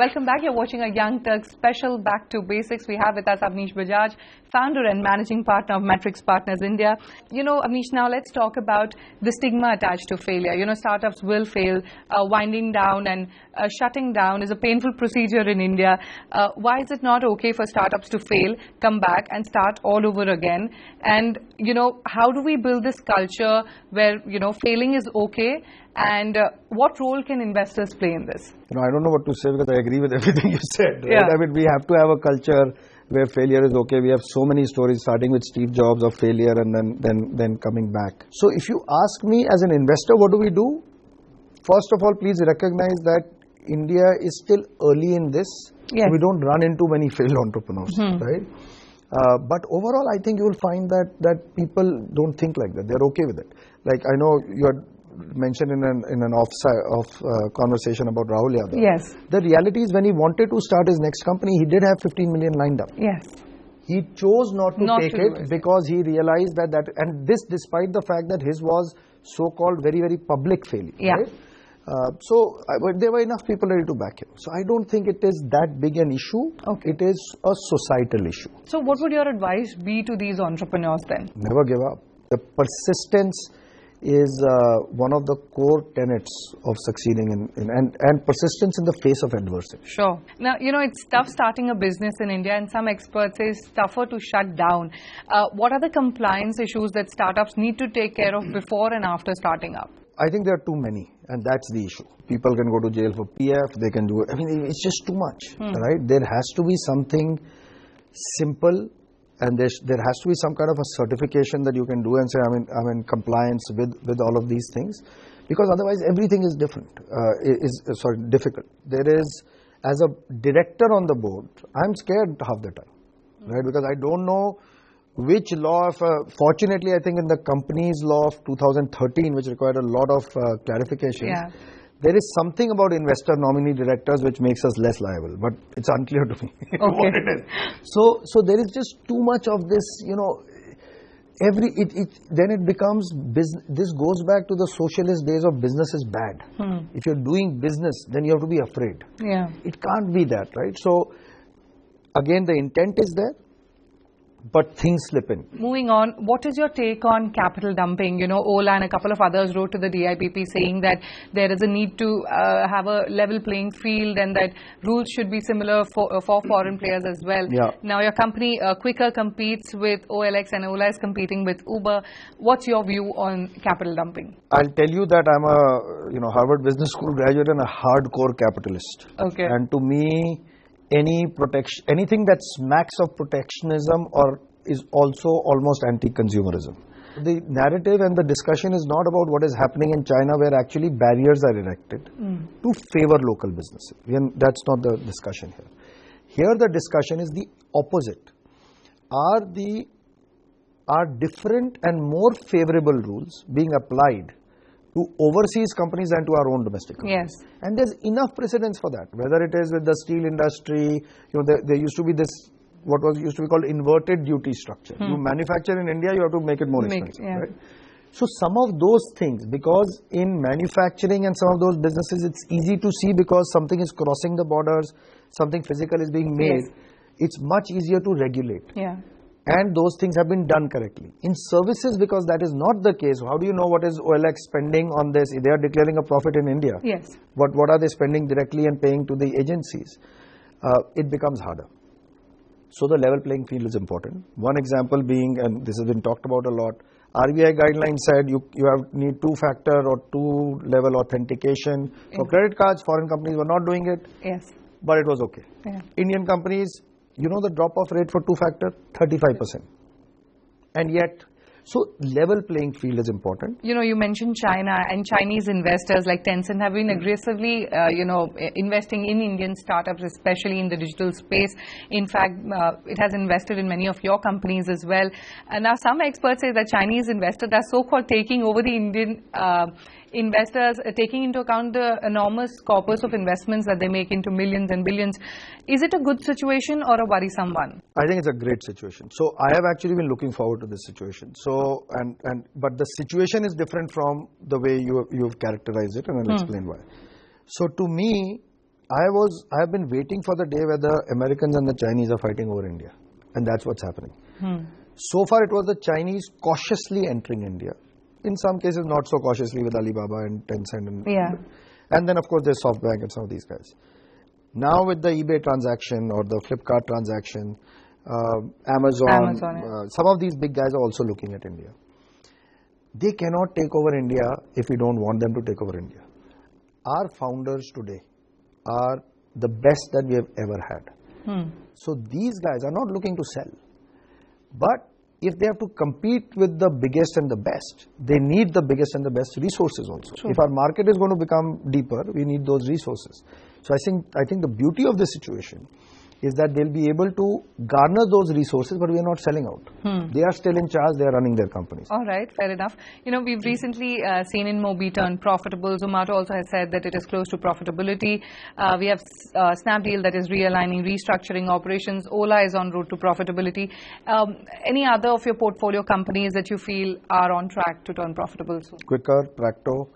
Welcome back. You're watching a Young Turks special Back to Basics. We have with us Avnish Bajaj, founder and managing partner of Matrix Partners India. Avnish, now let's talk about the stigma attached to failure. Startups will fail. Winding down and shutting down is a painful procedure in India. Why is it not okay for startups to fail, come back and start all over again? And, how do we build this culture where, failing is okay? And what role can investors play in this? I don't know what to say because I agree with everything you said. Right? Yeah. I mean, we have to have a culture where failure is okay. We have so many stories starting with Steve Jobs of failure and then coming back. So if you ask me as an investor, what do we do? First of all, please recognize that India is still early in this. Yes. We don't run into many failed entrepreneurs, right? But overall, I think you will find that people don't think like that. They're okay with it. Like I know you had mentioned in an off conversation about Rahul Yadav. Yes. The reality is when he wanted to start his next company, he did have 15 million lined up. Yes. He chose not to take do it because he realized that and this despite the fact that his was so-called very, very public failure. Yeah. Right? But there were enough people ready to back him. So I don't think it is that big an issue. Okay. It is a societal issue. So what would your advice be to these entrepreneurs then? Never give up. The persistence is one of the core tenets of succeeding and persistence in the face of adversity. Sure. Now, it's tough starting a business in India, and some experts say it's tougher to shut down. What are the compliance issues that startups need to take care of before and after starting up? I think there are too many, and that's the issue. People can go to jail for PF, they can do it. I mean, it's just too much, right? There has to be something simple, and there has to be some kind of a certification that you can do and say, I'm in compliance with all of these things, because otherwise everything is different. Difficult. There is, as a director on the board, I'm scared half the time, right? Because I don't know which law of, fortunately I think in the company's law of 2013, which required a lot of clarifications, there is something about investor nominee directors which makes us less liable, but it's unclear to me what it is. So there is just too much of this, then it becomes business. This goes back to the socialist days of business is bad. If you're doing business, then you have to be afraid. Yeah. It can't be that, right? So again, the intent is there, but things slip in. Moving on, what is your take on capital dumping? Ola and a couple of others wrote to the DIPP saying that there is a need to have a level playing field and that rules should be similar for foreign players as well. Yeah. Now, your company Quicker competes with OLX and Ola is competing with Uber. What's your view on capital dumping? I'll tell you that I'm a Harvard Business School graduate and a hardcore capitalist. Okay. And to me, anything that smacks of protectionism or is also almost anti-consumerism. The narrative and the discussion is not about what is happening in China, where actually barriers are erected to favor local businesses. That's not the discussion here. Here the discussion is the opposite. Are different and more favorable rules being applied to overseas companies and to our own domestic companies? Yes. And there's enough precedence for that, whether it is with the steel industry, there used to be this, what used to be called inverted duty structure. You manufacture in India, you have to make it more expensive, right? So some of those things, because in manufacturing and some of those businesses, it's easy to see because something is crossing the borders, something physical is being made, it's much easier to regulate. Yeah. And those things have been done correctly. In services, because that is not the case, how do you know what is OLX spending on this? They are declaring a profit in India. Yes. What are they spending directly and paying to the agencies? It becomes harder. So the level playing field is important. One example being, and this has been talked about a lot, RBI guidelines said you need two-factor or two-level authentication. For credit cards, foreign companies were not doing it. Yes. But it was okay. Yeah. Indian companies, the drop-off rate for two-factor, 35%. And yet, so level playing field is important. You mentioned China, and Chinese investors like Tencent have been aggressively, investing in Indian startups, especially in the digital space. In fact, it has invested in many of your companies as well. And now some experts say that Chinese investors are so-called taking over the Indian investors, taking into account the enormous corpus of investments that they make into millions and billions. Is it a good situation or a worrisome one? I think it's a great situation. So I have actually been looking forward to this situation. So but the situation is different from the way you've characterized it, and I'll explain why. So to me, I have been waiting for the day where the Americans and the Chinese are fighting over India. And that's what's happening. So far it was the Chinese cautiously entering India. In some cases not so cautiously with Alibaba and Tencent. And then of course there's SoftBank and some of these guys. Now with the eBay transaction or the Flipkart transaction, Amazon, some of these big guys are also looking at India. They cannot take over India if we don't want them to take over India. Our founders today are the best that we have ever had. So these guys are not looking to sell. But if they have to compete with the biggest and the best, they need the biggest and the best resources also. If our market is going to become deeper, we need those resources. So I think the beauty of this situation is that they'll be able to garner those resources, but we are not selling out. They are still in charge, they are running their companies. All right, fair enough. You know, we've recently seen InMobi turn profitable. Zomato also has said that it is close to profitability. We have Snapdeal that is realigning, restructuring operations. Ola is en route to profitability. Any other of your portfolio companies that you feel are on track to turn profitable soon? Quicker, Practo,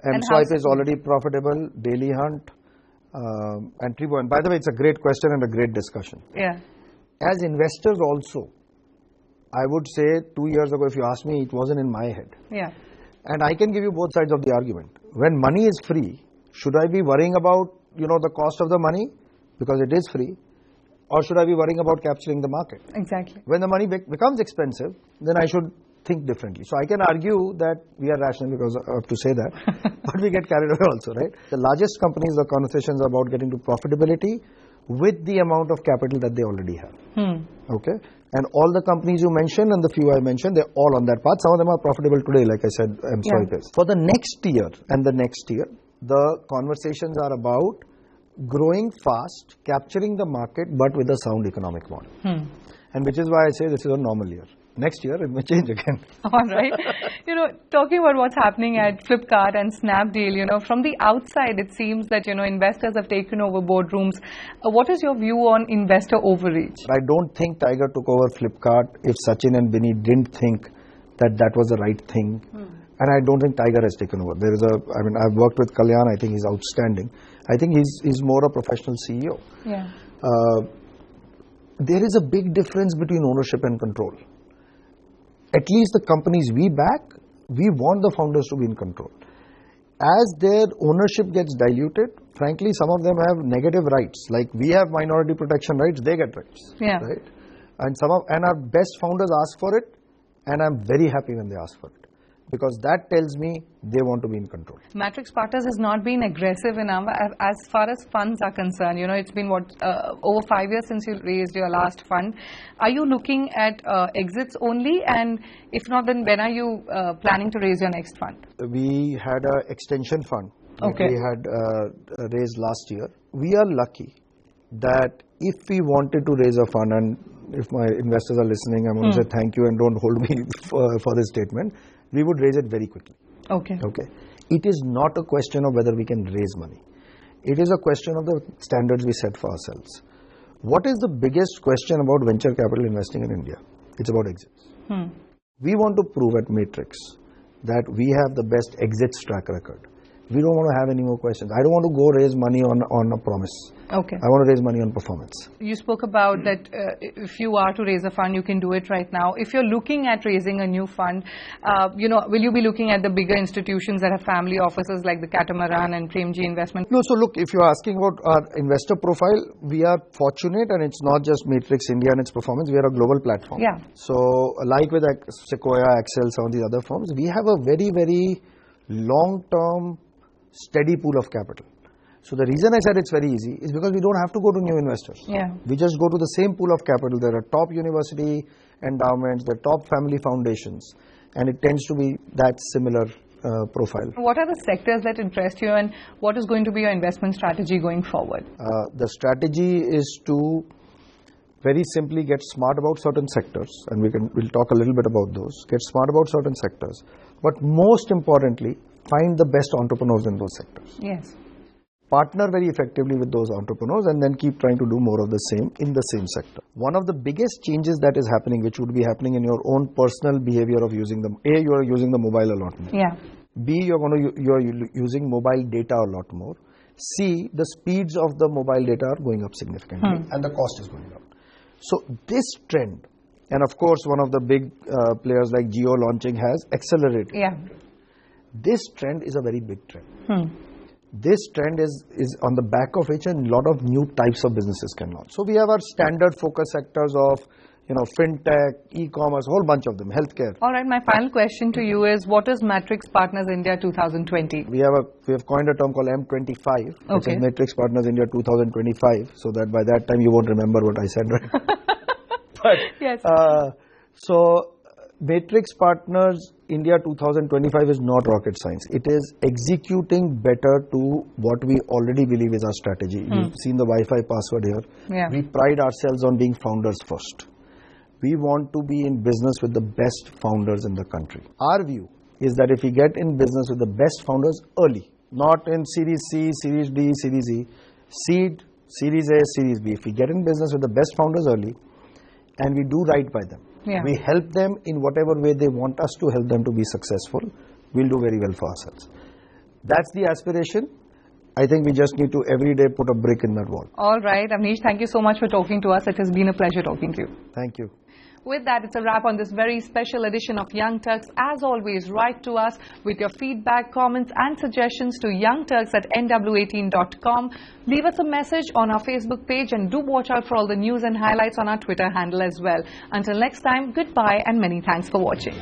M-Swipe is already profitable, Daily Hunt, and Tribo. And by the way, it's a great question and a great discussion. As investors also, I would say 2 years ago, if you asked me, it wasn't in my head. And I can give you both sides of the argument. When money is free, should I be worrying about, the cost of the money because it is free, or should I be worrying about capturing the market? Exactly. When the money becomes expensive, then I should think differently. So I can argue that we are rational because I have to say that, but we get carried away also, right? The largest companies, the conversations are about getting to profitability with the amount of capital that they already have. Okay? And all the companies you mentioned and the few I mentioned, they're all on that path. Some of them are profitable today, like I said, M-Swipe is. For the next year and the next year, the conversations are about growing fast, capturing the market, but with a sound economic model. And which is why I say this is a normal year. Next year, it may change again. All right. Talking about what's happening at Flipkart and Snapdeal, from the outside, it seems that, investors have taken over boardrooms. What is your view on investor overreach? I don't think Tiger took over Flipkart if Sachin and Binny didn't think that that was the right thing. And I don't think Tiger has taken over. I've worked with Kalyan. I think he's outstanding. I think he's more a professional CEO. There is a big difference between ownership and control. At least the companies we back, we want the founders to be in control. As their ownership gets diluted, frankly, some of them have negative rights. Like we have minority protection rights, they get rights. Right? And our best founders ask for it, and I'm very happy when they ask for it. Because that tells me they want to be in control. Matrix Partners has not been aggressive enough as far as funds are concerned. It's been over 5 years since you raised your last fund. Are you looking at exits only? And if not, then when are you planning to raise your next fund? We had an extension fund that we had raised last year. We are lucky that if we wanted to raise a fund, and if my investors are listening, I'm going to say thank you and don't hold me for this statement. We would raise it very quickly. Okay. It is not a question of whether we can raise money. It is a question of the standards we set for ourselves. What is the biggest question about venture capital investing in India? It's about exits. We want to prove at Matrix that we have the best exits track record. We don't want to have any more questions. I don't want to go raise money on a promise. I want to raise money on performance. You spoke about that if you are to raise a fund, you can do it right now. If you're looking at raising a new fund, will you be looking at the bigger institutions that have family offices like the Catamaran and Premji Investment? No, so look, if you're asking about our investor profile, we are fortunate, and it's not just Matrix India and its performance, we are a global platform. So like with Sequoia, Accel, some of these other firms, we have a very, very long-term steady pool of capital. So the reason I said it's very easy is because we don't have to go to new investors. We just go to the same pool of capital. There are top university endowments, there are top family foundations, and it tends to be that similar profile. What are the sectors that interest you, and what is going to be your investment strategy going forward? The strategy is to very simply get smart about certain sectors, and we'll talk a little bit about those. Get smart about certain sectors, but most importantly, find the best entrepreneurs in those sectors. Partner very effectively with those entrepreneurs, and then keep trying to do more of the same in the same sector. One of the biggest changes that is happening, which would be happening in your own personal behavior of using them. A, you are using the mobile a lot more. B, you're using mobile data a lot more. C, the speeds of the mobile data are going up significantly and the cost is going up. So this trend, and of course one of the big players like Jio launching has accelerated. Yeah. This trend is a very big trend. This trend is on the back of which a lot of new types of businesses can launch. So we have our standard focus sectors of, you know, fintech, e-commerce, whole bunch of them, healthcare. All right, my final question to you is, what is Matrix Partners India 2020? We have coined a term called M25, which is Matrix Partners India 2025, so that by that time you won't remember what I said, right? But yes. So Matrix Partners India 2025 is not rocket science. It is executing better to what we already believe is our strategy. You've seen the Wi-Fi password here. Yeah. We pride ourselves on being founders first. We want to be in business with the best founders in the country. Our view is that if we get in business with the best founders early, not in Series C, Series D, Series E, seed, Series A, Series B. If we get in business with the best founders early and we do right by them, we help them in whatever way they want us to help them to be successful, we'll do very well for ourselves. That's the aspiration. I think we just need to every day put a brick in that wall. All right, Avnish, thank you so much for talking to us. It has been a pleasure talking to you. Thank you. With that, it's a wrap on this very special edition of Young Turks. As always, write to us with your feedback, comments and suggestions to youngturks@nw18.com. Leave us a message on our Facebook page and do watch out for all the news and highlights on our Twitter handle as well. Until next time, goodbye and many thanks for watching.